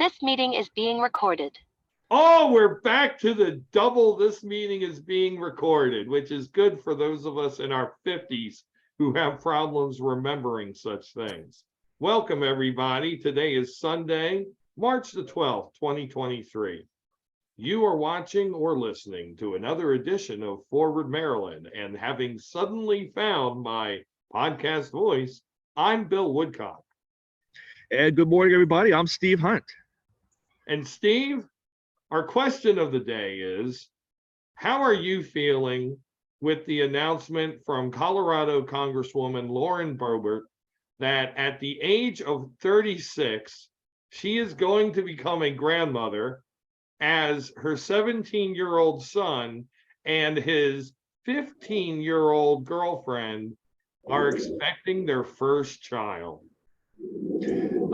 This meeting is being recorded. Oh, we're back to the double. This meeting is being recorded, which is good for those of us in our 50s who have problems remembering such things. Welcome, everybody. Today is Sunday, March the 12th, 2023. You are watching or listening to another edition of Forward Maryland, and having suddenly found my podcast voice, I'm Bill Woodcock. And good morning, everybody. I'm Steve Hunt. And Steve, our question of the day is, how are you feeling with the announcement from Colorado Congresswoman Lauren Boebert that at the age of 36, she is going to become a grandmother as her 17-year-old son and his 15-year-old girlfriend are expecting their first child?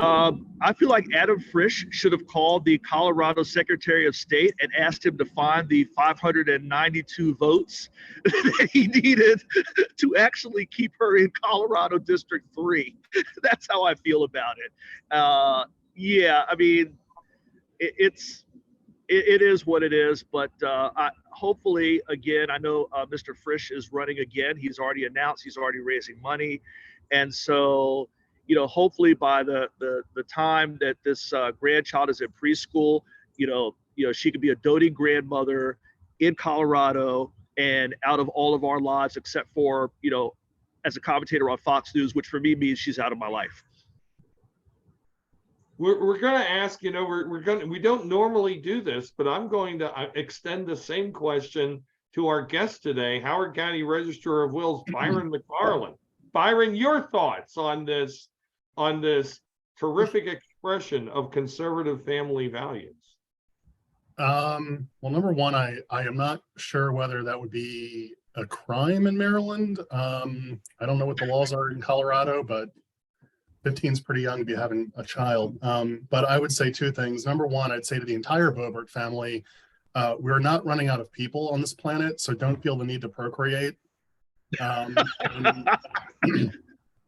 I feel like Adam Frisch should have called the Colorado Secretary of State and asked him to find the 592 votes that he needed to actually keep her in Colorado District 3. That's how I feel about it. Yeah, I mean, it is what it is, but hopefully, again, I know Mr. Frisch is running again. He's already announced he's already raising money. And so, you know, hopefully by the time that this grandchild is in preschool, you know, she could be a doting grandmother in Colorado and out of all of our lives, except for, you know, as a commentator on Fox News, which for me means she's out of my life. We're going to ask, you know, we don't normally do this, but I'm going to extend the same question to our guest today, Howard County Register of Wills, Byron Macfarlane. Byron, your thoughts on this terrific expression of conservative family values? Well, number one, I am not sure whether that would be a crime in Maryland. I don't know what the laws are in Colorado, but 15 is pretty young to be having a child. But I would say two things. Number one, I'd say to the entire Boebert family, we're not running out of people on this planet, so don't feel the need to procreate. And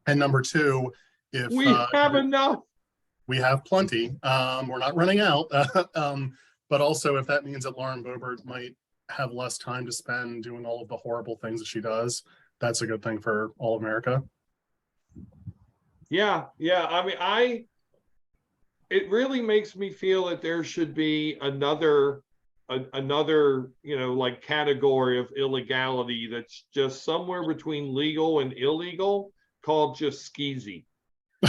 number two, if we have enough, we have plenty. We're not running out. But also, if that means that Lauren Boebert might have less time to spend doing all of the horrible things that she does, that's a good thing for all of America. Yeah. I mean, it really makes me feel that there should be another, you know, like category of illegality that's just somewhere between legal and illegal, called just skeezy.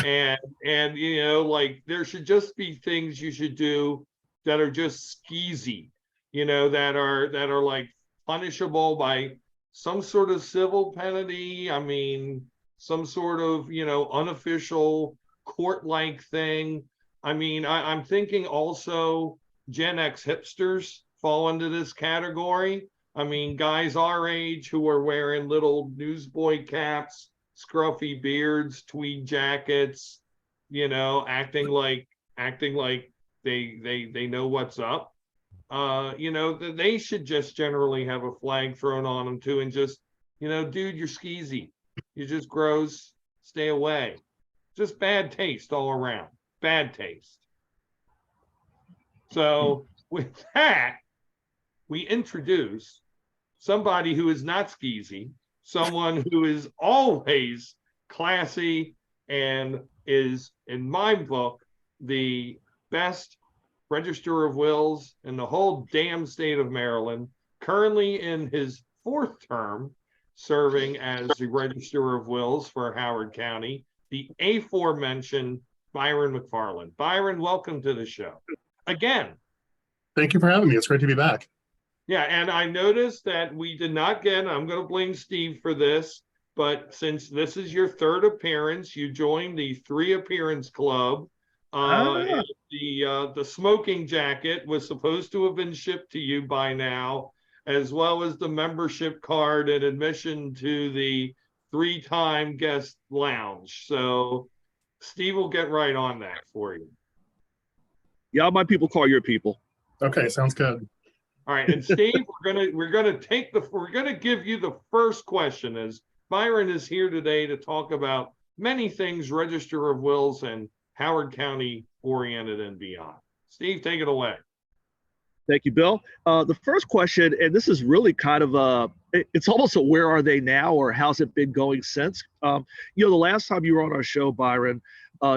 and you know, like there should just be things you should do that are just skeezy, you know, that are like punishable by some sort of civil penalty. I mean, some sort of, you know, unofficial court-like thing. I mean, I'm thinking also Gen X hipsters fall into this category. I mean, guys our age who are wearing little newsboy caps, scruffy beards, tweed jackets, you know, acting like they know what's up. You know, they should just generally have a flag thrown on them too, and just, you know, dude, you're skeezy. You just gross, stay away. Just bad taste all around. Bad taste. So with that, we introduce somebody who is not skeezy, someone who is always classy and is, in my book, the best Register of Wills in the whole damn state of Maryland, currently in his 4th term, serving as the Register of Wills for Howard County, the aforementioned Byron Macfarlane. Byron, welcome to the show. Again. Thank you for having me. It's great to be back. Yeah, and I noticed that we did not get, I'm going to blame Steve for this, but since this is your 3rd appearance, you joined the 3 appearance club. The smoking jacket was supposed to have been shipped to you by now, as well as the membership card and admission to the 3-time guest lounge. So Steve will get right on that for you. Yeah, my people call your people. Okay, sounds good. All right, and Steve, we're gonna give you the first question, as Byron is here today to talk about many things Register of Wills and Howard County oriented and beyond. Steve, take it away. Thank you, Bill. The first question, and this is really kind of it's almost a where are they now, or how's it been going since? The last time you were on our show, Byron,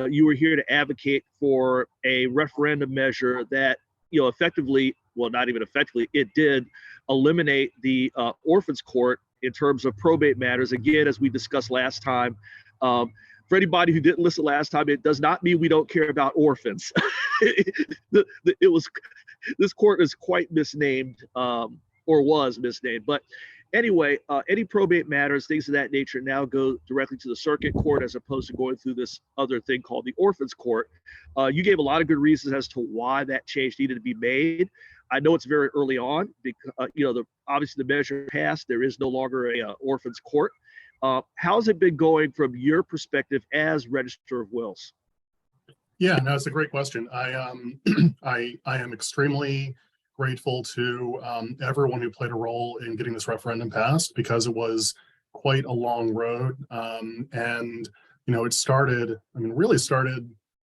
you were here to advocate for a referendum measure that, effectively, well, not even effectively, it did eliminate the orphans court in terms of probate matters. Again, as we discussed last time, for anybody who didn't listen last time, it does not mean we don't care about orphans. This court is quite misnamed, or was misnamed. But anyway, any probate matters, things of that nature, now go directly to the circuit court as opposed to going through this other thing called the orphans court. You gave a lot of good reasons as to why that change needed to be made. I know it's very early on because obviously the measure passed. There is no longer a orphans court. How's it been going from your perspective as Register of Wills? Yeah, no, it's a great question. I am extremely grateful to everyone who played a role in getting this referendum passed, because it was quite a long road. And it started, really started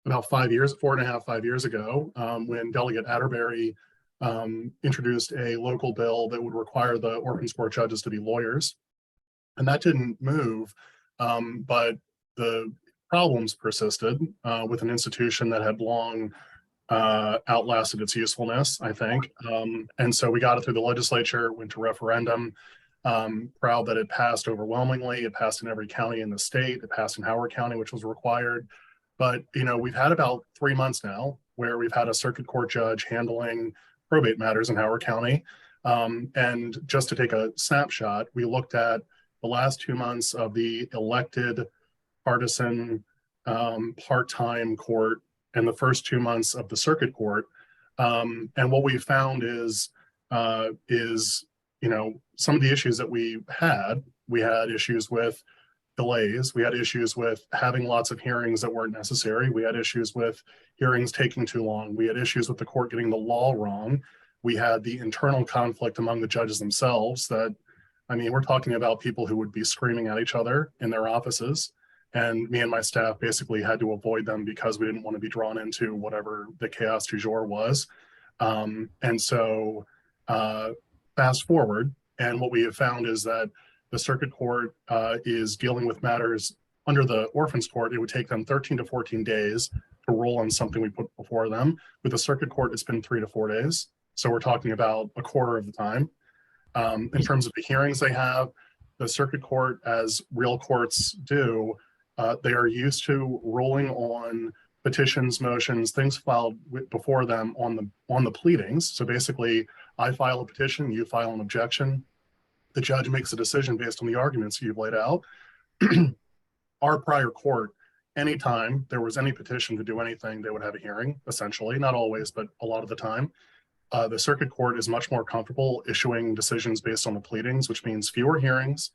about 5 years, 5 years ago, when Delegate Atterbury introduced a local bill that would require the orphans court judges to be lawyers. And that didn't move, but the problems persisted with an institution that had long outlasted its usefulness, I think. And so we got it through the legislature, went to referendum, proud that it passed overwhelmingly. It passed in every county in the state. It passed in Howard County, which was required. But, we've had about 3 months now where we've had a circuit court judge handling probate matters in Howard County. And just to take a snapshot, we looked at the last 2 months of the elected partisan part-time court and the first 2 months of the circuit court. And what we found is some of the issues that we had issues with delays. We had issues with having lots of hearings that weren't necessary. We had issues with hearings taking too long. We had issues with the court getting the law wrong. We had the internal conflict among the judges themselves that, we're talking about people who would be screaming at each other in their offices. And me and my staff basically had to avoid them because we didn't want to be drawn into whatever the chaos du jour was. And so fast forward, and what we have found is that the circuit court is dealing with matters under the orphans court. It would take them 13 to 14 days to rule on something we put before them. With the circuit court, it's been 3 to 4 days. So we're talking about a quarter of the time. In terms of the hearings they have, the circuit court, as real courts do, they are used to ruling on petitions, motions, things filed before them on the pleadings. So basically, I file a petition, you file an objection. The judge makes a decision based on the arguments you've laid out. Our prior court, anytime there was any petition to do anything, they would have a hearing, essentially. Not always, but a lot of the time. The circuit court is much more comfortable issuing decisions based on the pleadings, which means fewer hearings,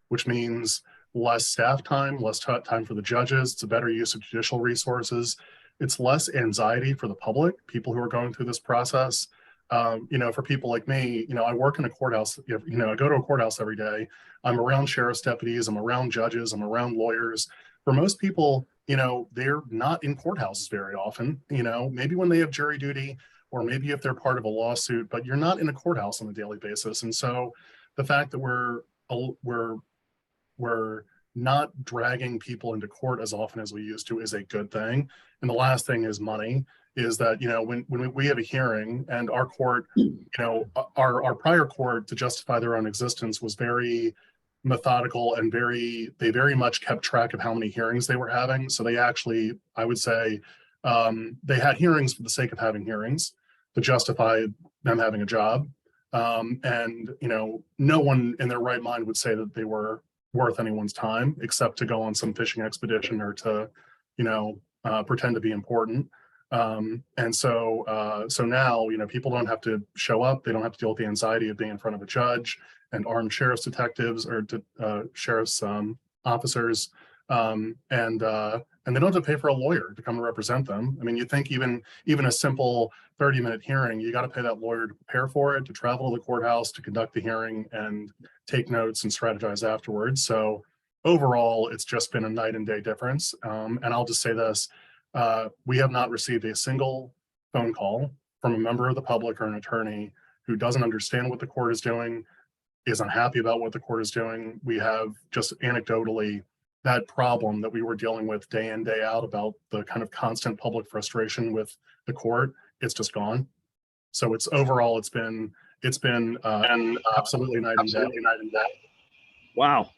which means less staff time, less time for the judges. It's a better use of judicial resources. It's less anxiety for the public, people who are going through this process. For people like me, I work in a courthouse, I go to a courthouse every day. I'm around sheriff's deputies, I'm around judges, I'm around lawyers. For most people, they're not in courthouses very often, maybe when they have jury duty, or maybe if they're part of a lawsuit, but you're not in a courthouse on a daily basis. And so the fact that we're not dragging people into court as often as we used to is a good thing. And the last thing is money, is that, when we have a hearing and our court, our prior court, to justify their own existence, was very methodical and they very much kept track of how many hearings they were having. So they actually, I would say, they had hearings for the sake of having hearings to justify them having a job. And no one in their right mind would say that they were worth anyone's time, except to go on some fishing expedition or to, pretend to be important. And so now, people don't have to show up. They don't have to deal with the anxiety of being in front of a judge and armed sheriff's detectives or sheriff's officers. And they don't have to pay for a lawyer to come and represent them. You think even a simple 30-minute hearing, you got to pay that lawyer to prepare for it, to travel to the courthouse, to conduct the hearing and take notes and strategize afterwards. So overall, it's just been a night and day difference. And I'll just say this, we have not received a single phone call from a member of the public or an attorney who doesn't understand what the court is doing, is unhappy about what the court is doing. We have just anecdotally that problem that we were dealing with day in, day out about the kind of constant public frustration with the court. It's just gone. So it's overall, it's been absolutely night and day. Wow.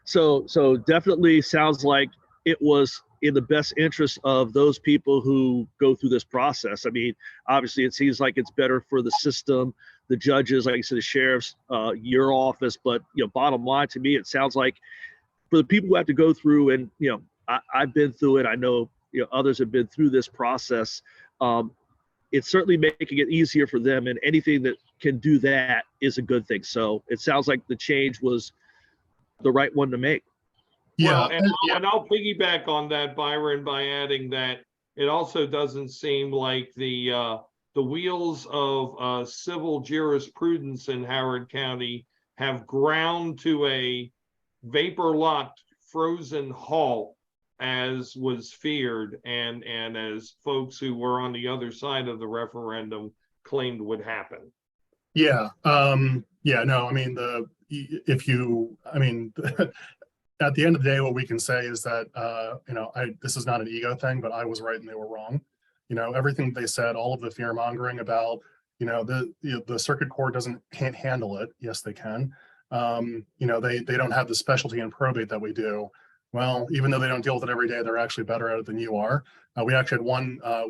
So definitely sounds like it was in the best interest of those people who go through this process. I mean, obviously, it seems like it's better for the system, the judges, like I said, the sheriffs, your office. But bottom line to me, it sounds like for the people who have to go through, and I've been through it. I know others have been through this process. It's certainly making it easier for them, and anything that can do that is a good thing. So it sounds like the change was the right one to make. Well, and I'll piggyback on that, Byron, by adding that it also doesn't seem like the wheels of civil jurisprudence in Howard County have ground to a vapor-locked, frozen halt, as was feared, and as folks who were on the other side of the referendum claimed would happen. Yeah. No, I mean, at the end of the day, what we can say is that, this is not an ego thing, but I was right and they were wrong. Everything they said, all of the fear mongering about, the circuit court can't handle it. Yes, they can. They don't have the specialty in probate that we do. Well, even though they don't deal with it every day, they're actually better at it than you are. We actually had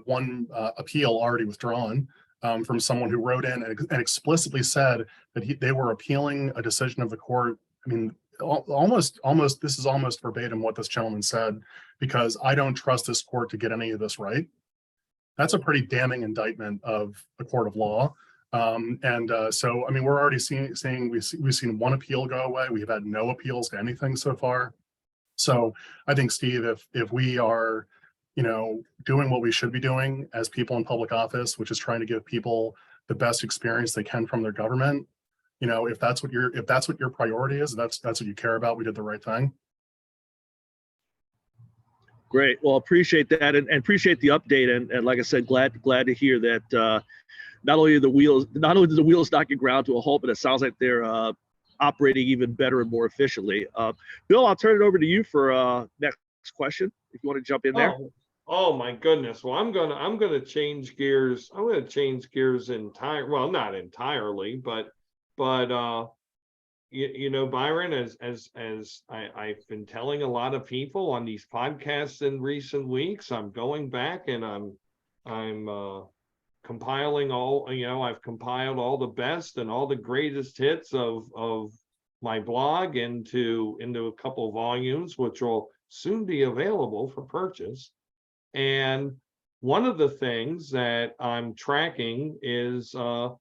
one appeal already withdrawn from someone who wrote in and explicitly said that they were appealing a decision of the court. I mean, almost this is almost verbatim what this gentleman said, because I don't trust this court to get any of this right. That's a pretty damning indictment of the court of law. So, I mean, we're already seeing we've seen one appeal go away. We've had no appeals to anything so far. So I think, Steve, if we are, doing what we should be doing as people in public office, which is trying to give people the best experience they can from their government, if that's what your priority is, that's what you care about, we did the right thing. Great. Well, appreciate that, and appreciate the update. And like I said, glad to hear that not only did the wheels not get ground to a halt, but it sounds like they're operating even better and more efficiently. Bill, I'll turn it over to you for next question, if you want to jump in there. Oh my goodness. Well, I'm gonna change gears. I'm gonna change gears well, not entirely, but Byron, as I've been telling a lot of people on these podcasts in recent weeks, I'm going back and I'm compiling I've compiled all the best and all the greatest hits of my blog into a couple of volumes, which will soon be available for purchase. And one of the things that I'm tracking is the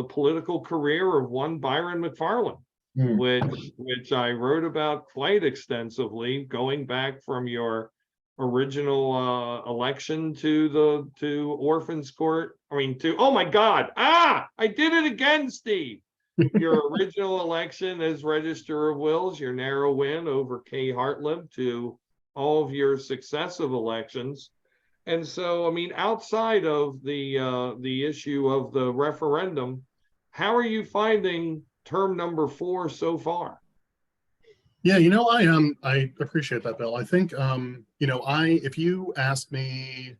political career of one Byron Macfarlane, which I wrote about quite extensively, going back from your original election to Orphans Court. Oh my God! I did it again, Steve. Your original election as Register of Wills, your narrow win over Kay Hartlib, to all of your successive elections. And so, outside of the issue of the referendum, how are you finding term number 4 so far? Yeah, I appreciate that, Bill. I think, if you asked me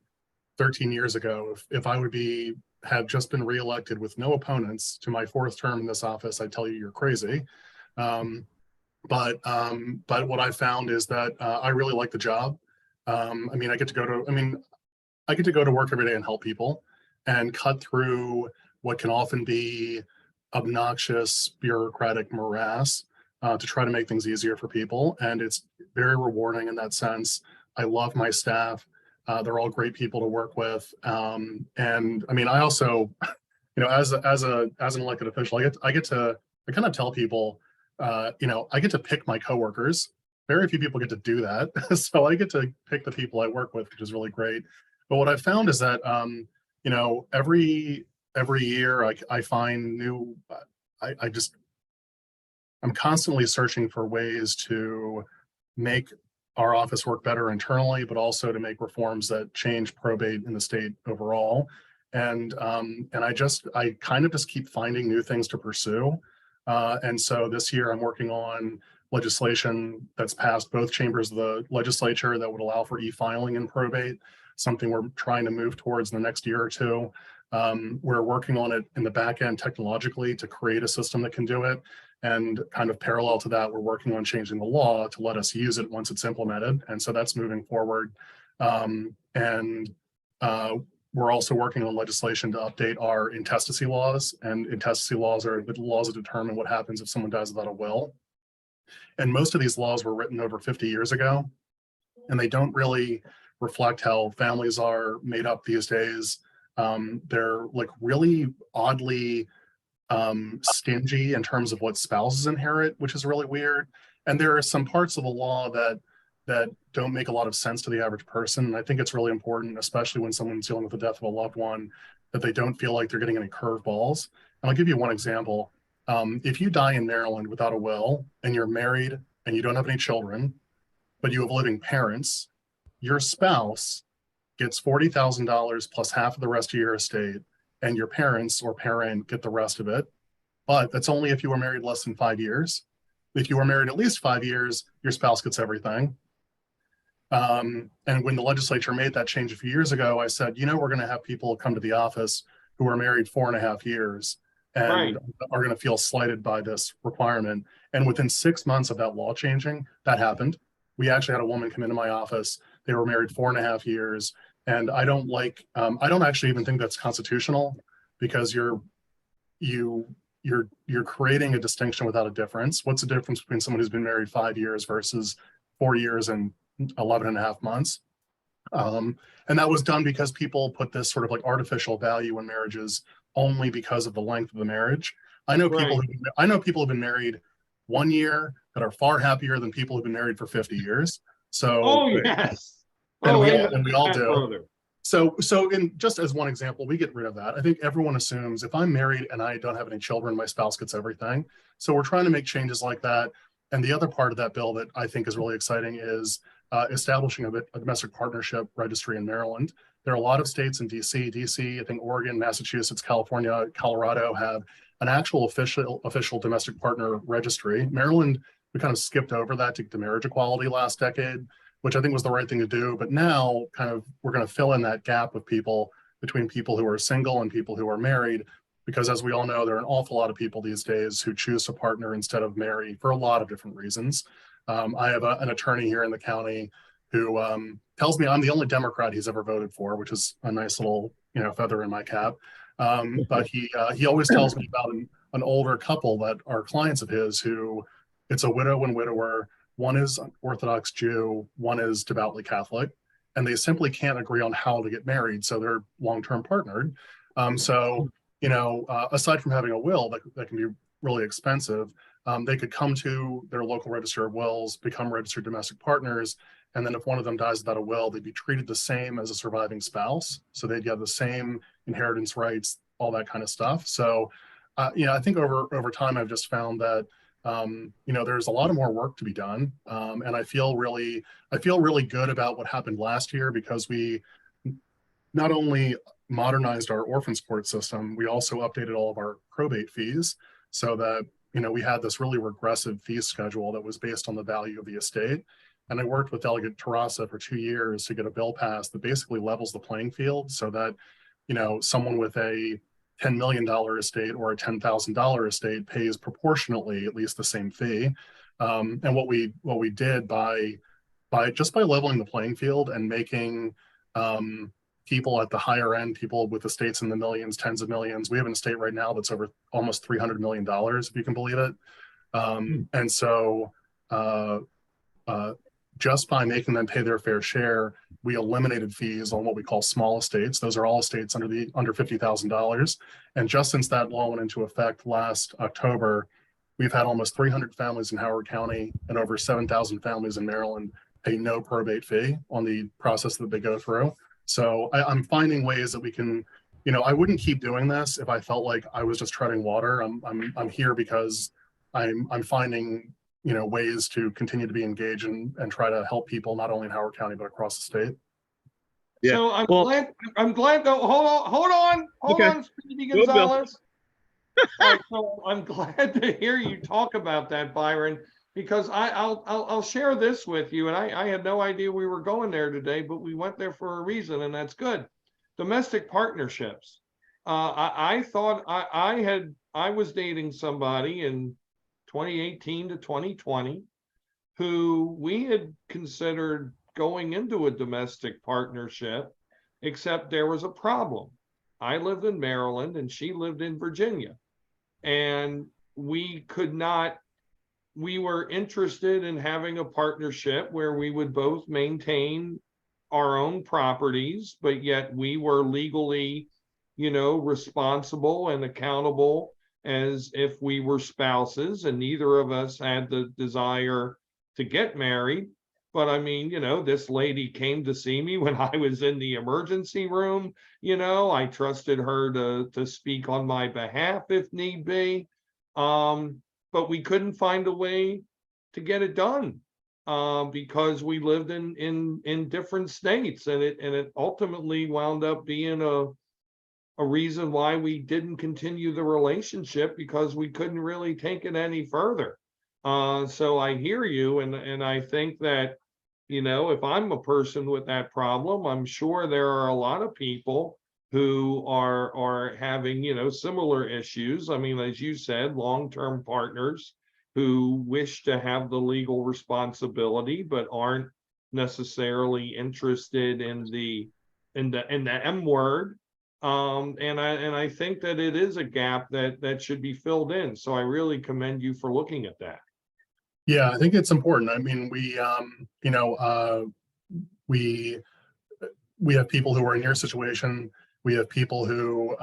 13 years ago if I would have just been reelected with no opponents to my 4th term in this office, I'd tell you you're crazy. But what I found is that I really like the job. I get to go to work every day and help people and cut through what can often be obnoxious bureaucratic morass to try to make things easier for people. And it's very rewarding in that sense. I love my staff. They're all great people to work with. I also, as an elected official, I kind of tell people, I get to pick my coworkers. Very few people get to do that. So I get to pick the people I work with, which is really great. But what I've found is that, every year I find new, I'm constantly searching for ways to make our office work better internally, but also to make reforms that change probate in the state overall. And I kind of just keep finding new things to pursue. And so this year I'm working on legislation that's passed both chambers of the legislature that would allow for e-filing in probate, something we're trying to move towards in the next year or two. We're working on it in the back end technologically to create a system that can do it. And kind of parallel to that, we're working on changing the law to let us use it once it's implemented. And so that's moving forward. And we're also working on legislation to update our intestacy laws. And intestacy laws are the laws that determine what happens if someone dies without a will. And most of these laws were written over 50 years ago, and they don't really reflect how families are made up these days. They're like really oddly stingy in terms of what spouses inherit, which is really weird. And there are some parts of the law that don't make a lot of sense to the average person. And I think it's really important, especially when someone's dealing with the death of a loved one, that they don't feel like they're getting any curveballs. And I'll give you one example. If you die in Maryland without a will and you're married and you don't have any children, but you have living parents, your spouse gets $40,000 plus half of the rest of your estate, and your parents or parent get the rest of it. But that's only if you were married less than 5 years. If you were married at least 5 years, your spouse gets everything. And when the legislature made that change a few years ago, I said, we're going to have people come to the office who are married 4.5 years and Right. are going to feel slighted by this requirement. And within 6 months of that law changing, that happened. We actually had a woman come into my office. They were married 4.5 years. And I don't actually even think that's constitutional, because you're creating a distinction without a difference. What's the difference between someone who's been married 5 years versus 4 years and 11.5 months? And that was done because people put this sort of like artificial value in marriages only because of the length of the marriage. I know people who've been married 1 year that are far happier than people who've been married for 50 years. So, Oh, yes. and And we all do. So in just as one example, we get rid of that. I think everyone assumes if I'm married and I don't have any children, my spouse gets everything. So we're trying to make changes like that. And the other part of that bill that I think is really exciting is establishing a domestic partnership registry in Maryland. There are a lot of states in DC, I think Oregon, Massachusetts, California, Colorado have an actual official domestic partner registry. Maryland, we kind of skipped over that to get to marriage equality last decade, which I think was the right thing to do. But now we're going to fill in that gap of people between people who are single and people who are married, because as we all know, there are an awful lot of people these days who choose to partner instead of marry for a lot of different reasons. I have an attorney here in the county who tells me I'm the only Democrat he's ever voted for, which is a nice little feather in my cap. But he always tells me about an older couple that are clients of his who, it's a widow and widower. One is Orthodox Jew, one is devoutly Catholic, and they simply can't agree on how to get married. So they're long-term partnered. Aside from having a will that can be really expensive, they could come to their local register of wills, become registered domestic partners, and then if one of them dies without a will, they'd be treated the same as a surviving spouse. So they'd have the same inheritance rights, all that kind of stuff. So, I think over time, I've just found that there's a lot of more work to be done, and I feel really good about what happened last year, because we not only modernized our orphans court system, we also updated all of our probate fees so that we had this really regressive fee schedule that was based on the value of the estate. And I worked with Delegate Terrassa for 2 years to get a bill passed that basically levels the playing field so that someone with a $10 million estate or a $10,000 estate pays proportionately at least the same fee. And what we did by leveling the playing field and making people at the higher end, people with estates in the millions, tens of millions. We have an estate right now that's over almost $300 million, if you can believe it. And so just by making them pay their fair share, we eliminated fees on what we call small estates. Those are all estates under $50,000. And just since that law went into effect last October, we've had almost 300 families in Howard County and over 7,000 families in Maryland pay no probate fee on the process that they go through. So I'm finding ways that we can, I wouldn't keep doing this if I felt like I was just treading water. I'm here because I'm finding ways to continue to be engaged and try to help people not only in Howard County but across the state. Yeah. So I'm Well- glad. I'm glad though. Hold Okay. on, Speedy Go, Bill. Gonzalez. All right, so I'm glad to hear you talk about that, Byron, because I'll share this with you. And I had no idea we were going there today, but we went there for a reason, and that's good. Domestic partnerships. I thought I was dating somebody in 2018 to 2020 who we had considered going into a domestic partnership, except there was a problem. I lived in Maryland and she lived in Virginia. And we were interested in having a partnership where we would both maintain our own properties, but yet we were legally, responsible and accountable as if we were spouses, and neither of us had the desire to get married. But I mean, this lady came to see me when I was in the emergency room. I trusted her to speak on my behalf if need be. But we couldn't find a way to get it done because we lived in different states, and it ultimately wound up being a reason why we didn't continue the relationship, because we couldn't really take it any further. So I hear you, and I think that, if I'm a person with that problem, I'm sure there are a lot of people who are having, similar issues. I mean, as you said, long-term partners who wish to have the legal responsibility but aren't necessarily interested in the M word. And I think that it is a gap that should be filled in. So I really commend you for looking at that. Yeah, I think it's important. I mean, we have people who are in your situation. We have people who,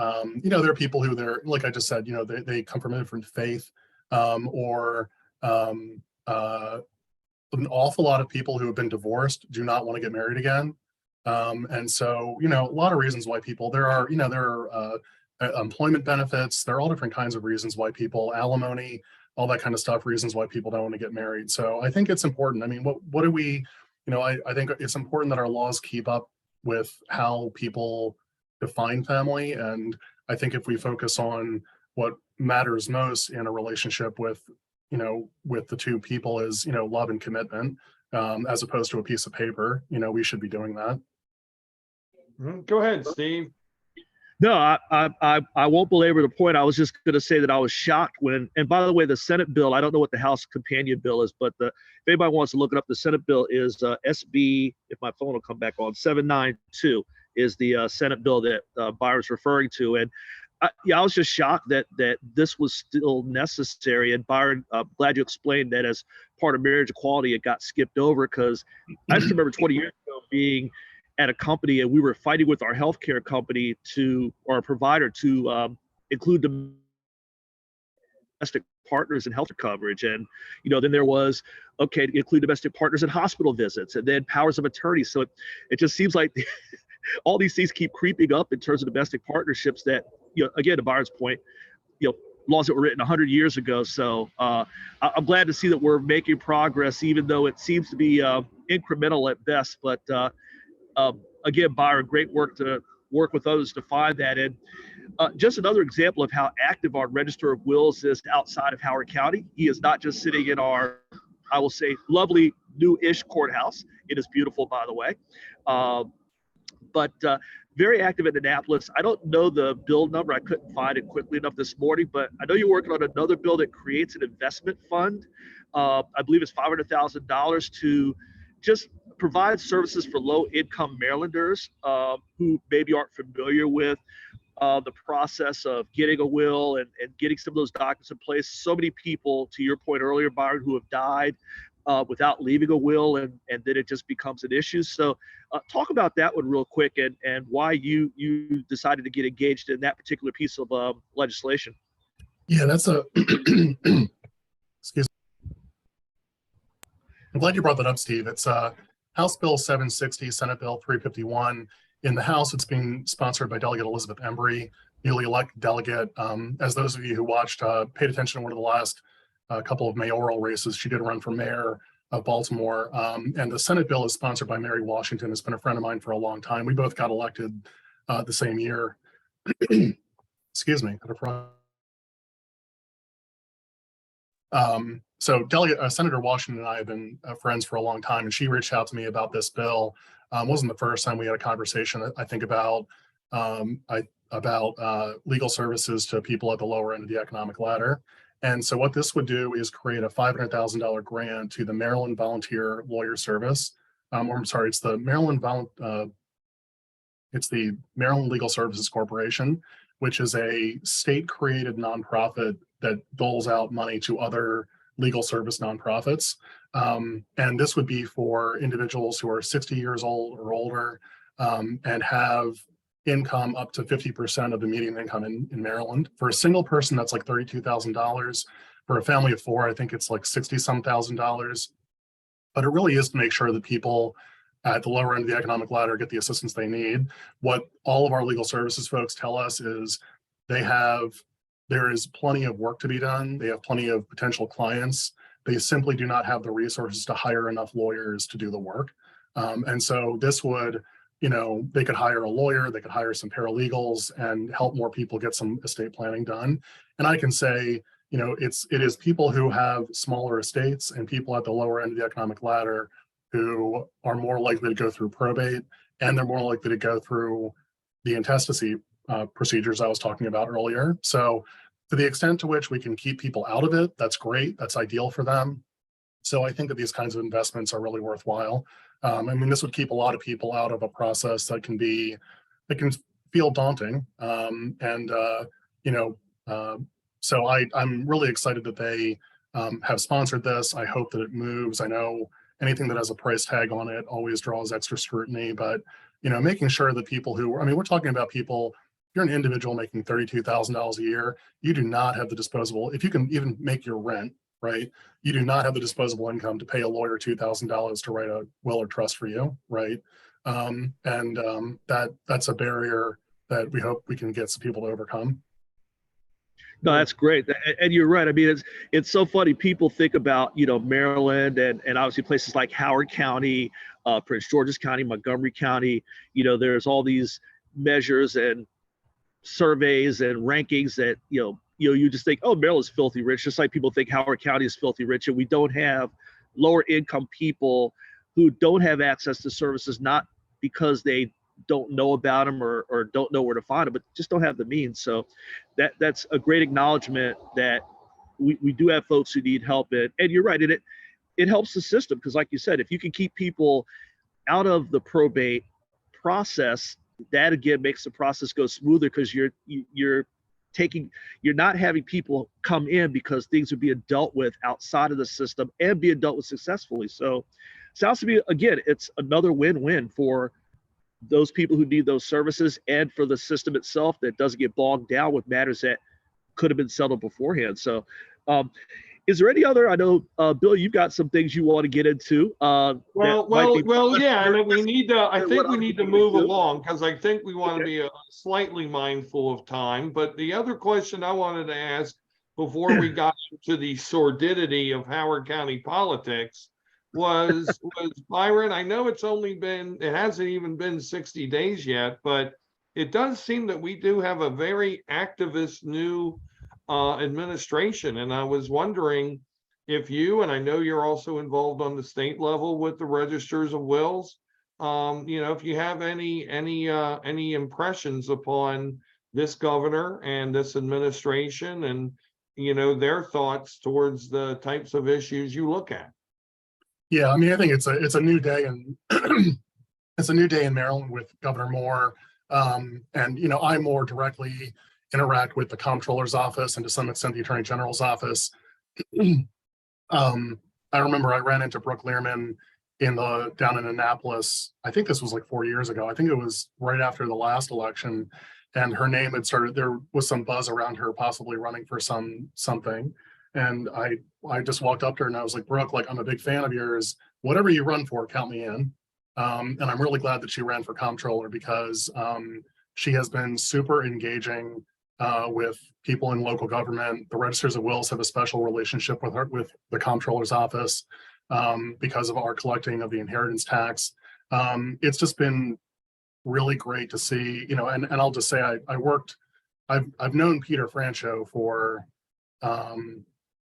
there are people who they're, like I just said, they come from a different faith, or an awful lot of people who have been divorced do not want to get married again. And so, a lot of reasons why people, there are employment benefits, there are all different kinds of reasons why people, alimony, all that kind of stuff, reasons why people don't want to get married. So I think it's important. I mean, what do we, I think it's important that our laws keep up with how people define family. And I think if we focus on what matters most in a relationship with the two people is, love and commitment, as opposed to a piece of paper, we should be doing that. Go ahead, Steve. No, I won't belabor the point. I was just going to say that I was shocked when, and by the way, the Senate bill, I don't know what the House companion bill is, but if anybody wants to look it up, the Senate bill is SB, if my phone will come back on, 792 is the Senate bill that Byron's referring to. And I was just shocked that this was still necessary. And Byron, glad you explained that as part of marriage equality, it got skipped over, because I just remember 20 years ago being at a company and we were fighting with our healthcare company or a provider to include domestic partners in health coverage. And, then there was, okay, to include domestic partners in hospital visits, and then powers of attorney. So it just seems like all these things keep creeping up in terms of domestic partnerships that, again, to Byron's point, laws that were written 100 years ago. So I'm glad to see that we're making progress, even though it seems to be incremental at best. But again, Byron, great work to work with others to find that. And just another example of how active our Register of Wills is outside of Howard County. He is not just sitting in our, I will say, lovely new-ish courthouse. It is beautiful, by the way. But very active in Annapolis. I don't know the bill number. I couldn't find it quickly enough this morning, but I know you're working on another bill that creates an investment fund. I believe it's $500,000 to just provide services for low-income Marylanders who maybe aren't familiar with the process of getting a will and getting some of those documents in place. So many people, to your point earlier, Byron, who have died without leaving a will, and then it just becomes an issue. So talk about that one real quick, and why you decided to get engaged in that particular piece of legislation. Yeah, that's a excuse me. I'm glad you brought that up, Steve. It's House Bill 760, Senate Bill 351. In the House, it's being sponsored by Delegate Elizabeth Embry, newly elected delegate. As those of you who watched, paid attention to one of the last couple of mayoral races, she did run for mayor Baltimore. And the Senate bill is sponsored by Mary Washington, who's been a friend of mine for a long time. We both got elected the same year. Excuse me. So Senator Washington and I have been friends for a long time, and she reached out to me about this bill. Wasn't the first time we had a conversation, I think, about legal services to people at the lower end of the economic ladder. And so what this would do is create a $500,000 grant to the Maryland Volunteer Lawyer Service. Or I'm sorry, it's the Maryland Legal Services Corporation, which is a state-created nonprofit that doles out money to other legal service nonprofits. And this would be for individuals who are 60 years old or older and have income up to 50% of the median income in Maryland. For a single person, that's like $32,000. For a family of four, I think it's like $60-some thousand. But it really is to make sure that people at the lower end of the economic ladder get the assistance they need. What all of our legal services folks tell us is there is plenty of work to be done. They have plenty of potential clients. They simply do not have the resources to hire enough lawyers to do the work. And so this would, they could hire a lawyer, they could hire some paralegals and help more people get some estate planning done. And I can say, it is people who have smaller estates and people at the lower end of the economic ladder who are more likely to go through probate, and they're more likely to go through the intestacy procedures I was talking about earlier. So to the extent to which we can keep people out of it, that's great. That's ideal for them. So I think that these kinds of investments are really worthwhile. This would keep a lot of people out of a process that can feel daunting. So I'm really excited that they have sponsored this. I hope that it moves. I know anything that has a price tag on it always draws extra scrutiny, but making sure that people we're talking about people, if you're an individual making $32,000 a year, you do not have the disposable, if you can even make your rent, right? You do not have the disposable income to pay a lawyer $2,000 to write a will or trust for you, right? That's a barrier that we hope we can get some people to overcome. No, that's great. And you're right. It's so funny. People think about, Maryland and obviously places like Howard County, Prince George's County, Montgomery County, there's all these measures and surveys and rankings that, you just think, oh, Maryland's filthy rich, just like people think Howard County is filthy rich. And we don't have lower income people who don't have access to services, not because they don't know about them or don't know where to find them, but just don't have the means. So that's a great acknowledgement that we do have folks who need help. And you're right, it helps the system, because like you said, if you can keep people out of the probate process, that again makes the process go smoother, because you're not having people come in because things are being dealt with outside of the system and being dealt with successfully. So sounds to me, again, it's another win-win for those people who need those services and for the system itself that doesn't get bogged down with matters that could have been settled beforehand. So is there any other, I know, Bill, you've got some things you want to get into. Yeah, and we need to, I think we need to move along, because I think we want to be slightly mindful of time. But the other question I wanted to ask before we got to the sordidity of Howard County politics was Byron, I know it hasn't even been 60 days yet, but it does seem that we do have a very activist new administration. And I was wondering if you, and I know you're also involved on the state level with the registers of wills, if you have any impressions upon this governor and this administration and, their thoughts towards the types of issues you look at. Yeah, I think it's a new day, and it's a new day in Maryland with Governor Moore. I more directly interact with the comptroller's office and to some extent the attorney general's office. I remember I ran into Brooke Learman down in Annapolis. I think this was like 4 years ago. I think it was right after the last election, and her name had started. There was some buzz around her possibly running for something. And I just walked up to her and I was like, Brooke, I'm a big fan of yours. Whatever you run for, count me in. And I'm really glad that she ran for comptroller, because she has been super engaging with people in local government. The registers of wills have a special relationship with the comptroller's office. because of our collecting of the inheritance tax. It's just been really great to see, and I'll just say I've known Peter Francho for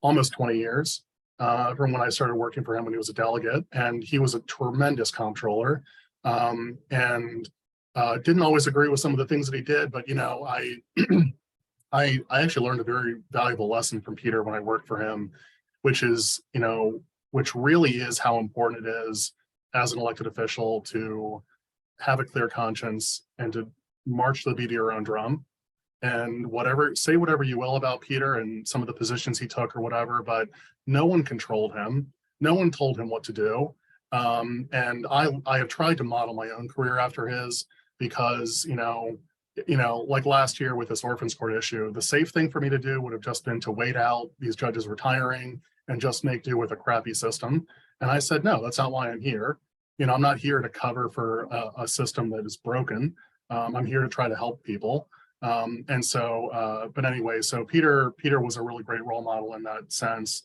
almost 20 years, from when I started working for him when he was a delegate, and he was a tremendous comptroller, and didn't always agree with some of the things that he did, but I actually learned a very valuable lesson from Peter when I worked for him, which is, which really is how important it is as an elected official to have a clear conscience and to march to the beat of your own drum. And say whatever you will about Peter and some of the positions he took or whatever, but no one controlled him. No one told him what to do. And I have tried to model my own career after his, because, like last year with this orphans court issue, the safe thing for me to do would have just been to wait out these judges retiring and just make do with a crappy system. And I said, no, that's not why I'm here. I'm not here to cover for a system that is broken. I'm here to try to help people. But anyway, so Peter was a really great role model in that sense.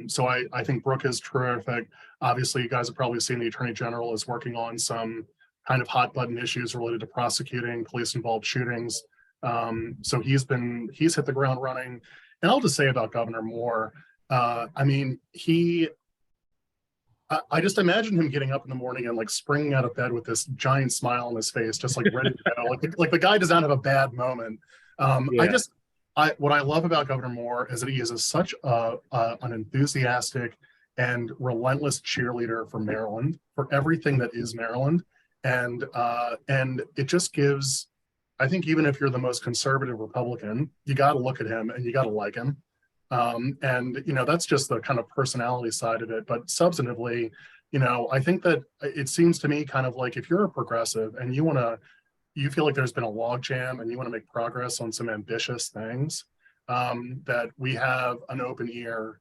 So I think Brooke is terrific. Obviously, you guys have probably seen the Attorney General is working on some kind of hot button issues related to prosecuting police involved shootings. So he's hit the ground running. And I'll just say about Governor Moore, I just imagine him getting up in the morning and like springing out of bed with this giant smile on his face, just like ready to go. Like the guy does not have a bad moment. What I love about Governor Moore is that he is such an enthusiastic and relentless cheerleader for Maryland, for everything that is Maryland. And it just gives, I think, even if you're the most conservative Republican, you got to look at him and you got to like him. That's just the kind of personality side of it. But substantively, I think that it seems to me kind of like if you're a progressive and you feel like there's been a logjam and you want to make progress on some ambitious things, that we have an open ear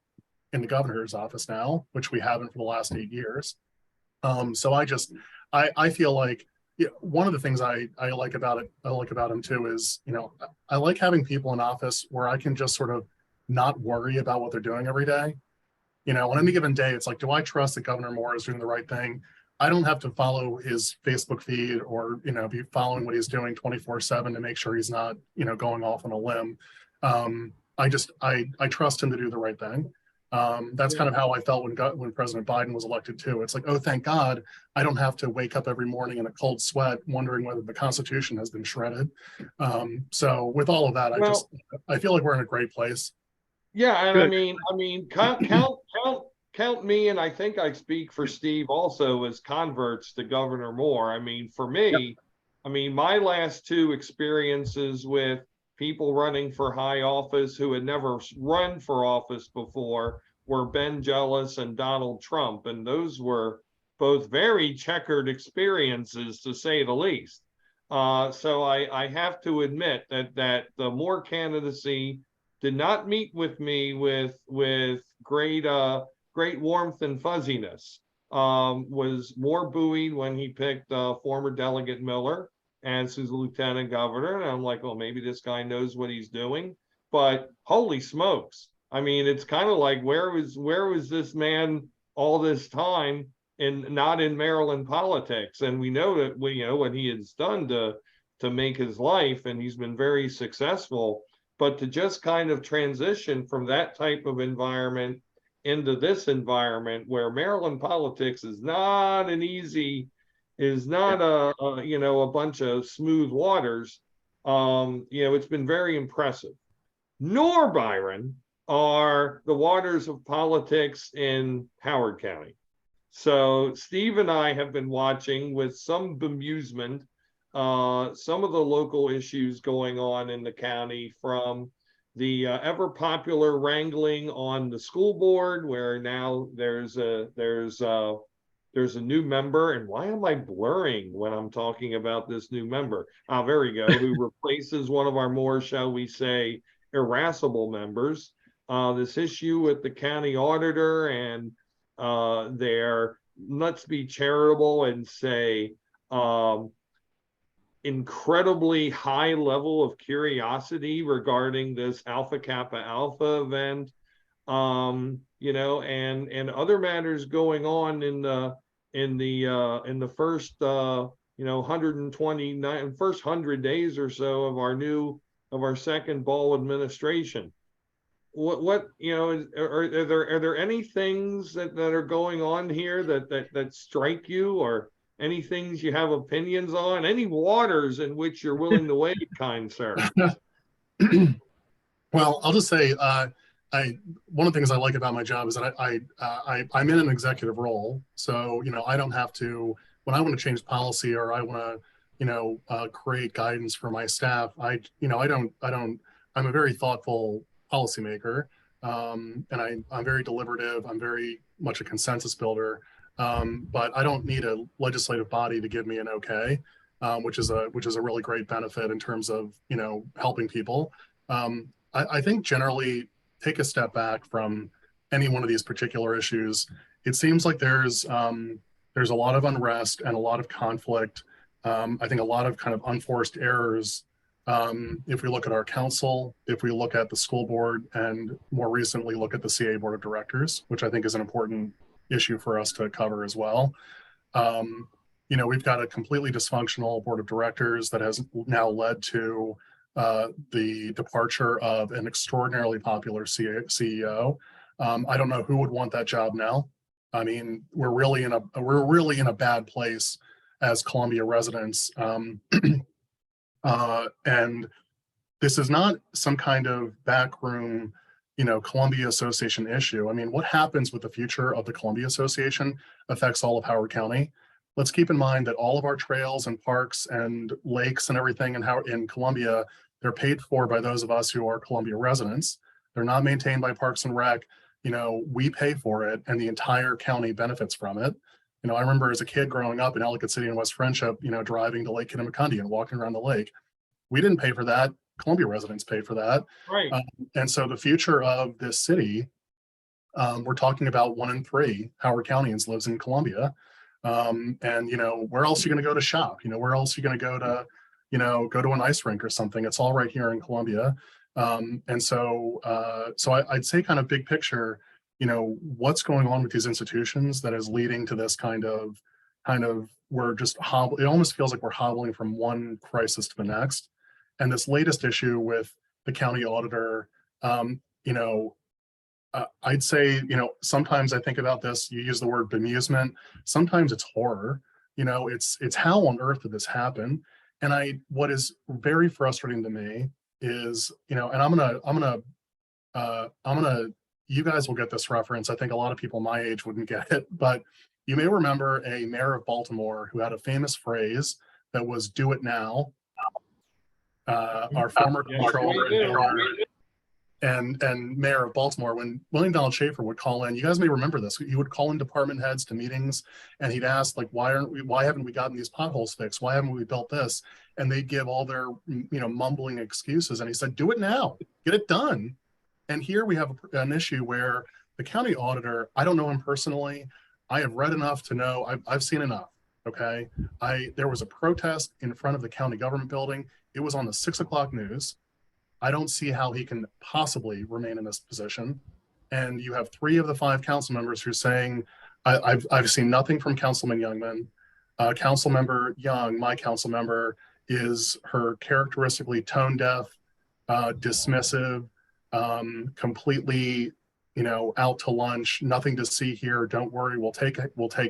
in the governor's office now, which we haven't for the last 8 years. So I feel like one of the things I like about him too is, I like having people in office where I can just sort of not worry about what they're doing every day. On any given day, it's like, do I trust that Governor Moore is doing the right thing? I don't have to follow his Facebook feed or, be following what he's doing 24/7 to make sure he's not, going off on a limb. I trust him to do the right thing. That's kind of how I felt when President Biden was elected too. It's like, oh, thank God, I don't have to wake up every morning in a cold sweat wondering whether the Constitution has been shredded. So with all of that, I feel like we're in a great place. Yeah, and Good. count me, and I think I speak for Steve also, as converts to Governor Moore. For me, my last two experiences with people running for high office who had never run for office before were Ben Jealous and Donald Trump, and those were both very checkered experiences, to say the least. So I have to admit that the Moore candidacy did not meet with me with great warmth and fuzziness. Was more buoyed when he picked former Delegate Miller as his lieutenant governor, and I'm like, well, maybe this guy knows what he's doing. But holy smokes! It's kind of like, where was this man all this time, and not in Maryland politics? And we know that what he has done to make his life, and he's been very successful. But to just kind of transition from that type of environment into this environment where Maryland politics is not a bunch of smooth waters, it's been very impressive. Nor, Byron, are the waters of politics in Howard County. So Steve and I have been watching with some bemusement some of the local issues going on in the county, from the ever popular wrangling on the school board, where now there's a new member. And why am I blurring when I'm talking about this new member? There we go, who replaces one of our more, shall we say, irascible members. This issue with the county auditor and their, let's be charitable and say, incredibly high level of curiosity regarding this Alpha Kappa Alpha event. you know, and other matters going on in the first, you know, 129 first 100 days or so of our second Ball administration. What you know, are there any things that are going on here that strike you, or any things you have opinions on, any waters in which you're willing to wade, kind sir? Well, I'll just say, one of the things I like about my job is that I'm in an executive role, so you know I don't have to, when I want to change policy or I want to, you know, create guidance for my staff. I'm a very thoughtful policymaker, and I'm very deliberative. I'm very much a consensus builder, but I don't need a legislative body to give me an okay, which is a really great benefit in terms of, you know, helping people. I think generally, take a step back from any one of these particular issues. It seems like there's a lot of unrest and a lot of conflict. I think a lot of kind of unforced errors. If we look at our council, if we look at the school board, and more recently look at the CA board of directors, which I think is an important issue for us to cover as well. You know, we've got a completely dysfunctional board of directors that has now led to the departure of an extraordinarily popular CEO. I don't know who would want that job now. I mean, we're really in a bad place as Columbia residents, and this is not some kind of backroom, you know, Columbia Association issue. I mean, what happens with the future of the Columbia Association affects all of Howard County. Let's keep in mind that all of our trails and parks and lakes and everything in Columbia, they're paid for by those of us who are Columbia residents. They're not maintained by Parks and Rec. You know, we pay for it and the entire county benefits from it. You know, I remember as a kid growing up in Ellicott City and West Friendship, you know, driving to Lake Kinnamakundy and walking around the lake. We didn't pay for that. Columbia residents paid for that. Right. And so the future of this city, we're talking about 1 in 3 Howard Countyans lives in Columbia. And, you know, where else are you going to go to shop? You know, where else are you going to go to, you know, go to an ice rink or something? It's all right here in Columbia. And so I'd say kind of big picture, you know, what's going on with these institutions that is leading to this kind of we're just it almost feels like we're hobbling from one crisis to the next. And this latest issue with the county auditor, you know, I'd say, you know, sometimes I think about this, you use the word bemusement, sometimes it's horror, you know, it's how on earth did this happen? And what is very frustrating to me is, you know, and I'm gonna, you guys will get this reference. I think a lot of people my age wouldn't get it, but you may remember a mayor of Baltimore who had a famous phrase that was "Do it now." Our former comptroller and mayor of Baltimore, when William Donald Schaefer would call in, you guys may remember this. He would call in department heads to meetings, and he'd ask, like, why haven't we gotten these potholes fixed? Why haven't we built this? And they'd give all their, you know, mumbling excuses. And he said, "Do it now, get it done." And here we have an issue where the county auditor, I don't know him personally. I have read enough to know, I've seen enough. Okay. There was a protest in front of the county government building. It was on the 6 o'clock news. I don't see how he can possibly remain in this position. And you have 3 of the 5 council members who are saying, I've seen nothing from Councilman Youngman. Councilmember Young, my council member, is her characteristically tone deaf, dismissive, completely, you know, out to lunch, nothing to see here, don't worry, we'll take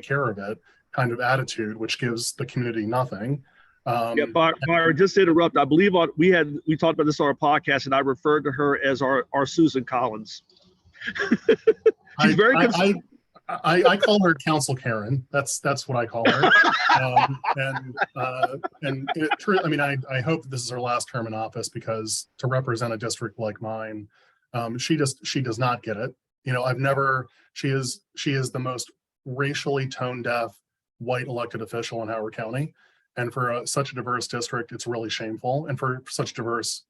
care of it kind of attitude, which gives the community nothing. Yeah, Byron, just to interrupt, I believe we talked about this on our podcast, and I referred to her as our Susan Collins. She's very I call her Council Karen. That's what I call her. I mean, I hope that this is her last term in office, because to represent a district like mine, she does not get it. You know, she is the most racially tone deaf white elected official in Howard County. And for such a diverse district, it's really shameful, and for such a diverse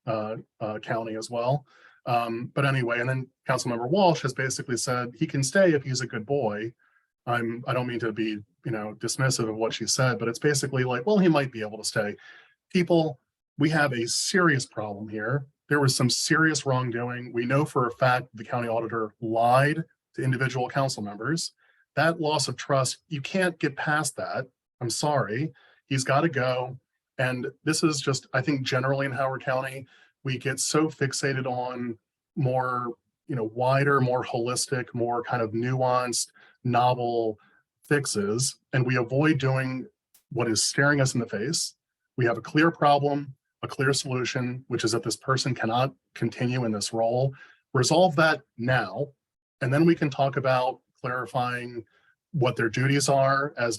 county as well. But anyway, and then Councilmember Walsh has basically said he can stay if he's a good boy. I don't mean to be, you know, dismissive of what she said, but it's basically like, well, he might be able to stay. People, we have a serious problem here. There was some serious wrongdoing. We know for a fact the county auditor lied to individual council members. That loss of trust, you can't get past that. I'm sorry. He's got to go. And this is just, I think generally in Howard County, we get so fixated on more, wider, more holistic, more kind of nuanced, novel fixes, and we avoid doing what is staring us in the face. We have a clear problem, a clear solution, which is that this person cannot continue in this role. Resolve that now, and then we can talk about clarifying what their duties are, as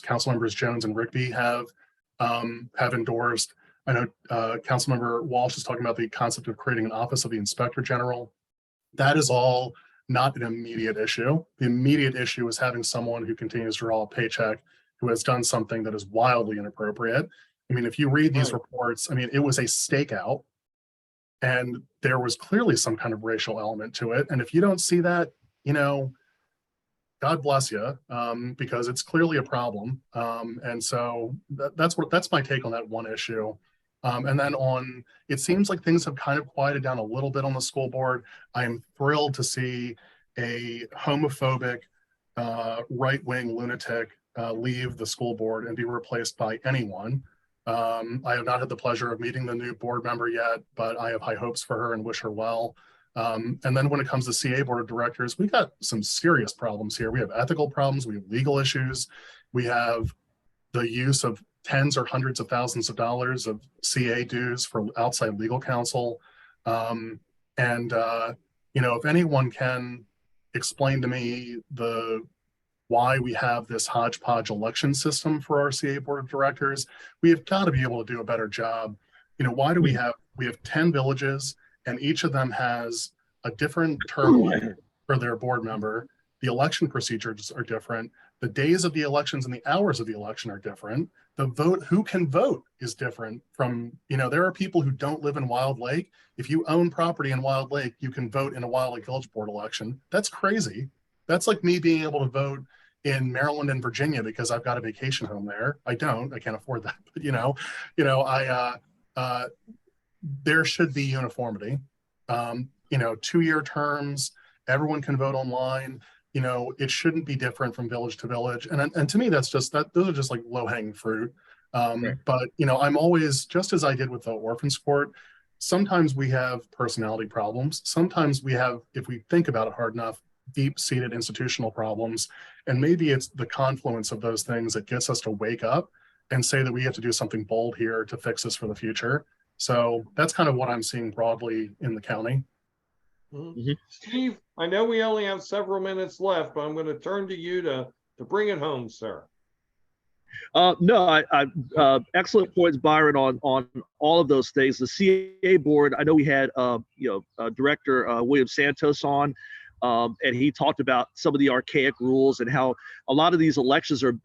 council members Jones and Rigby have endorsed. I know Councilmember Walsh is talking about the concept of creating an office of the Inspector General. That is all not an immediate issue. The immediate issue is having someone who continues to draw a paycheck who has done something that is wildly inappropriate. I mean, if you read these reports, I mean, it was a stakeout and there was clearly some kind of racial element to it. And if you don't see that, God bless you, because it's clearly a problem. And so that's my take on that one issue. And then it seems like things have kind of quieted down a little bit on the school board. I am thrilled to see a homophobic, right-wing lunatic leave the school board and be replaced by anyone. I have not had the pleasure of meeting the new board member yet, but I have high hopes for her and wish her well. And then when it comes to CA board of directors, we've got some serious problems here. We have ethical problems, we have legal issues, we have the use of tens or hundreds of thousands of dollars of CA dues for outside legal counsel. If anyone can explain to me why we have this hodgepodge election system for our CA board of directors, we have got to be able to do a better job. Why do we have 10 villages and each of them has a different term limit for their board member. The election procedures are different. The days of the elections and the hours of the election are different. The vote, who can vote, is different from, there are people who don't live in Wild Lake. If you own property in Wild Lake, you can vote in a Wild Lake Village Board election. That's crazy. That's like me being able to vote in Maryland and Virginia because I've got a vacation home there. I can't afford that. But there should be uniformity. 2-year terms, everyone can vote online. It shouldn't be different from village to village. And to me, those are just like low-hanging fruit. Right. But I'm always, just as I did with the orphans court, sometimes we have personality problems. Sometimes we have, if we think about it hard enough, deep-seated institutional problems. And maybe it's the confluence of those things that gets us to wake up and say that we have to do something bold here to fix this for the future. So that's kind of what I'm seeing broadly in the county. Mm-hmm. Steve, I know we only have several minutes left, but I'm going to turn to you to bring it home, sir. No, excellent points, Byron, on all of those things. The CA board, I know we had, Director William Santos on, and he talked about some of the archaic rules and how a lot of these elections are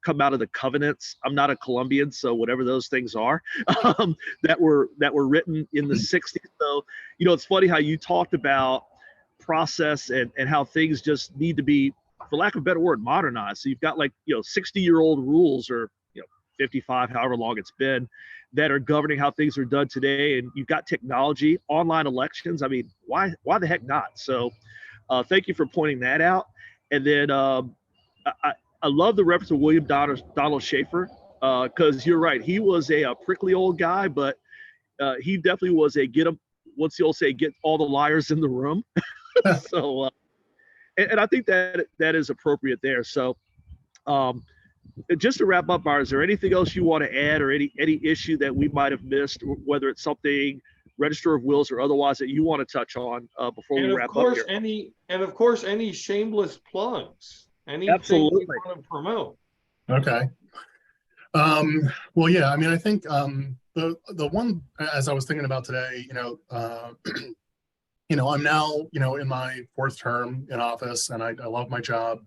come out of the covenants. I'm not a Colombian, so whatever those things are, that were written in the 60s. So, it's funny how you talked about process and how things just need to be, for lack of a better word, modernized. So you've got 60-year-old rules or 55, however long it's been, that are governing how things are done today. And you've got technology, online elections. I mean, why the heck not? So thank you for pointing that out. And then I love the reference to William Donald Schaefer, because you're right. He was a prickly old guy, but he definitely was a get all the liars in the room. So, and I think that is appropriate there. So just to wrap up, Byron, is there anything else you want to add or any issue that we might have missed, whether it's something Register of Wills or otherwise that you want to touch on before we wrap up here? And of course, any shameless plugs, anything Absolutely. you want to promote. Okay. Well, yeah, I mean, I think the one, as I was thinking about today, I'm now, in my 4th term in office and I love my job.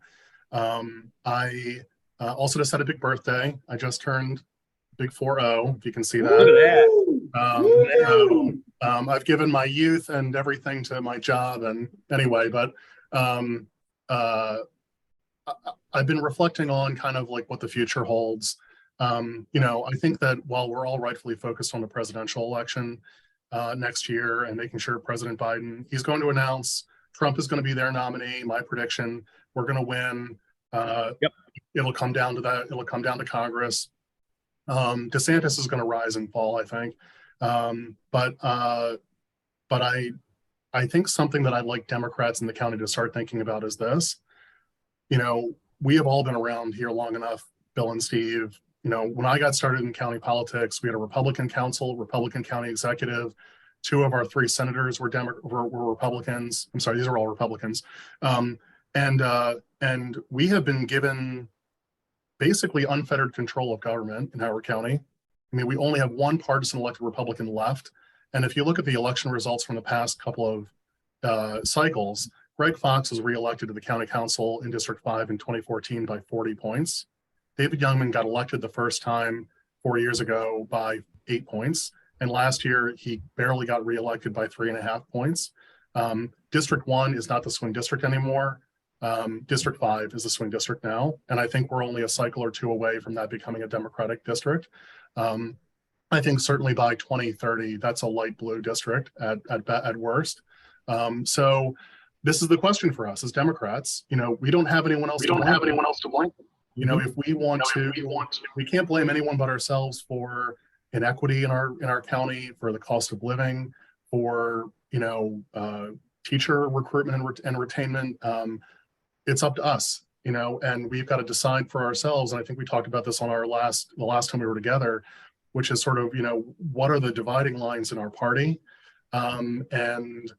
I also just had a big birthday. I just turned big 4-0, if you can see that. Look at that. I've given my youth and everything to my job, and anyway, but I've been reflecting on kind of like what the future holds. I think that while we're all rightfully focused on the presidential election next year and making sure President Biden, he's going to announce Trump is going to be their nominee. My prediction, we're going to win. Yep. It'll come down to that. It'll come down to Congress. DeSantis is going to rise and fall, I think. But I think something that I'd like Democrats in the county to start thinking about is this. We have all been around here long enough, Bill and Steve. When I got started in county politics, we had a Republican council, Republican county executive. 2 of our 3 senators were Republicans. I'm sorry, these are all Republicans. And we have been given basically unfettered control of government in Howard County. I mean, we only have 1 partisan elected Republican left. And if you look at the election results from the past couple of cycles, Greg Fox was reelected to the county council in District 5 in 2014 by 40 points. David Youngman got elected the first time 4 years ago by 8 points. And last year, he barely got reelected by 3.5 points. District 1 is not the swing district anymore. District 5 is the swing district now. And I think we're only a cycle or 2 away from that becoming a Democratic district. I think certainly by 2030, that's a light blue district at worst. So this is the question for us as Democrats. We don't have anyone else. To blame. If we want to, we can't blame anyone but ourselves for inequity in our county, for the cost of living, for teacher recruitment and retainment. It's up to us, and we've got to decide for ourselves. And I think we talked about this on the last time we were together, which is sort of what are the dividing lines in our party, and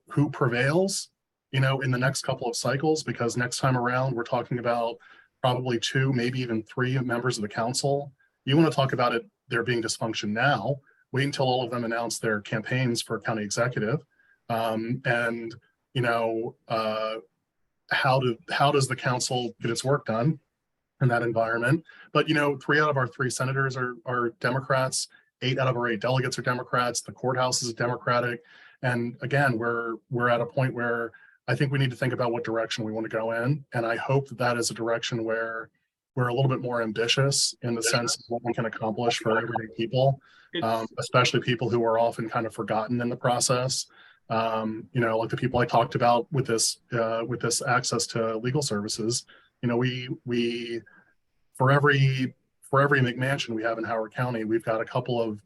who prevails, in the next couple of cycles, because next time around we're talking about probably 2, maybe even 3 members of the council. You want to talk about it, there being dysfunction now, wait until all of them announce their campaigns for county executive. And how does the council get its work done in that environment? But 3 out of our 3 senators are Democrats, 8 out of our 8 delegates are Democrats, the courthouse is Democratic. And again, we're at a point where I think we need to think about what direction we want to go in. And I hope that is a direction where we're a little bit more ambitious in the sense of what we can accomplish for everyday people, especially people who are often kind of forgotten in the process. Like the people I talked about with this access to legal services. We for every McMansion we have in Howard County, we've got a couple of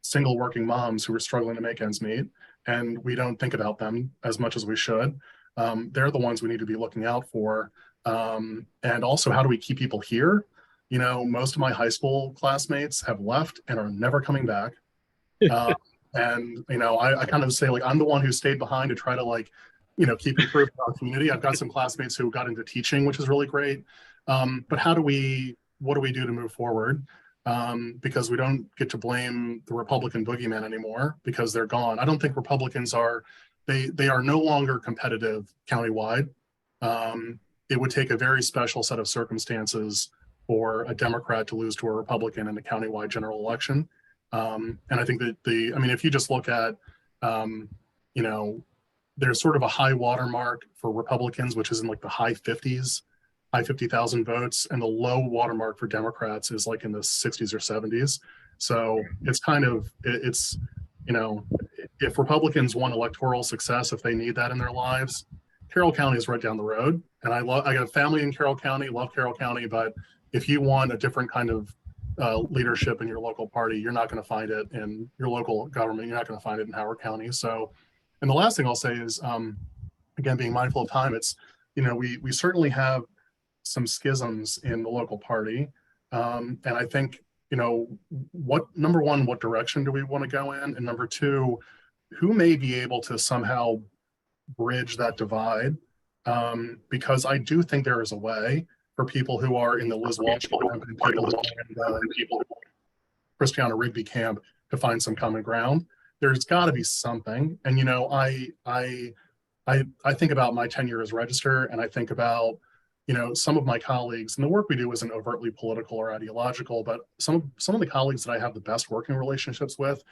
single working moms who are struggling to make ends meet, and we don't think about them as much as we should. They're the ones we need to be looking out for. And also, how do we keep people here? Most of my high school classmates have left and are never coming back. And I kind of say, like, I'm the one who stayed behind to try to keep improving our community. I've got some classmates who got into teaching, which is really great. But what do we do to move forward? Because we don't get to blame the Republican boogeyman anymore because they're gone. I don't think Republicans they are no longer competitive countywide. It would take a very special set of circumstances for a Democrat to lose to a Republican in a countywide general election. And I think that if you just look at, there's sort of a high watermark for Republicans, which is in like the high 50s, high 50,000 votes, and the low watermark for Democrats is like in the 60s or 70s. So it's kind of, if Republicans want electoral success, if they need that in their lives, Carroll County is right down the road. And I got a family in Carroll County, love Carroll County, but if you want a different kind of leadership in your local party, you're not going to find it in your local government. You're not going to find it in Howard County. So, and the last thing I'll say is, again, being mindful of time, it's, we certainly have some schisms in the local party. And I think, number one, what direction do we want to go in? And number two, who may be able to somehow bridge that divide? Because I do think there is a way for people who are in the Liz Walsh camp and people Christiana Rigby camp to find some common ground. There's got to be something. And I think about my tenure as register, and I think about some of my colleagues, and the work we do isn't overtly political or ideological, but some of the colleagues that I have the best working relationships with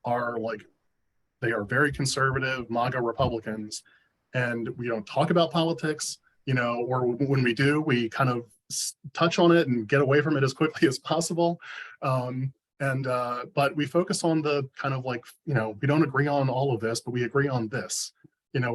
are they are very conservative MAGA Republicans, and we don't talk about politics, or when we do, we kind of touch on it and get away from it as quickly as possible. But we focus on the kind of like, we don't agree on all of this, but we agree on this,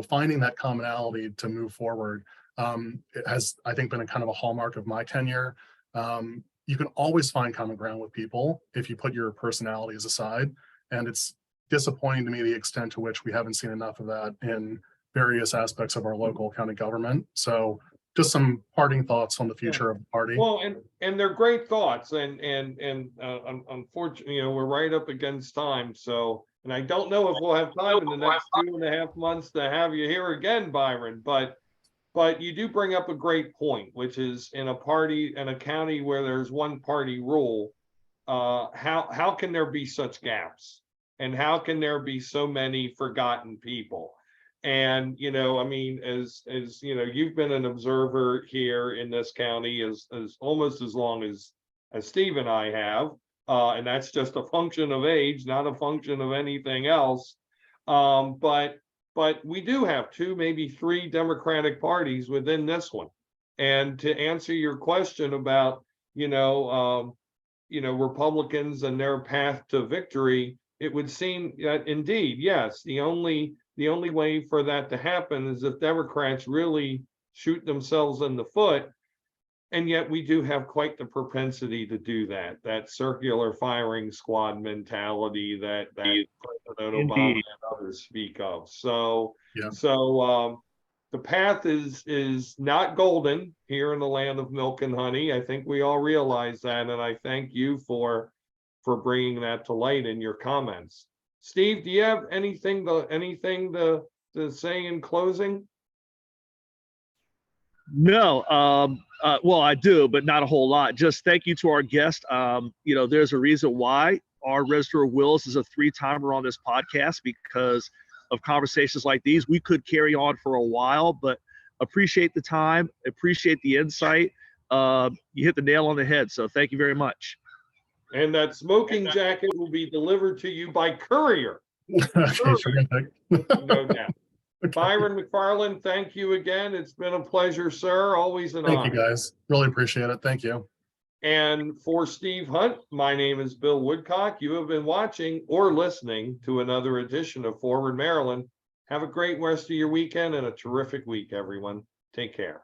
finding that commonality to move forward. It has, I think, been a kind of a hallmark of my tenure. You can always find common ground with people if you put your personalities aside. And it's disappointing to me the extent to which we haven't seen enough of that in various aspects of our local county government. So just some parting thoughts on the future of the party. Well, and they're great thoughts, and unfortunately, we're right up against time. So, and I don't know if we'll have time in the next 2.5 months to have you here again, Byron. But you do bring up a great point, which is in a county where there's one party rule, how can there be such gaps, and how can there be so many forgotten people? And, I mean, as you've been an observer here in this county as almost as long as Steve and I have, and that's just a function of age, not a function of anything else. But we do have 2, maybe 3 Democratic parties within this one. And to answer your question about, Republicans and their path to victory, it would seem that indeed, yes, the only way for that to happen is if Democrats really shoot themselves in the foot. And yet we do have quite the propensity to do that circular firing squad mentality that President Obama and others speak of. So, yeah. The path is not golden here in the land of milk and honey. I think we all realize that. And I thank you for bringing that to light in your comments. Steve, do you have anything to say in closing? No, well, I do, but not a whole lot. Just thank you to our guest. There's a reason why our Register of Wills is a 3-timer on this podcast, because of conversations like these. We could carry on for a while, but appreciate the time, appreciate the insight. You hit the nail on the head. So thank you very much. And that smoking jacket will be delivered to you by courier. Terrific. No doubt. Byron Macfarlane, thank you again. It's been a pleasure, sir. Always an honor. Thank you, guys. Really appreciate it. Thank you. And for Steve Hunt, my name is Bill Woodcock. You have been watching or listening to another edition of Forward Maryland. Have a great rest of your weekend and a terrific week, everyone. Take care.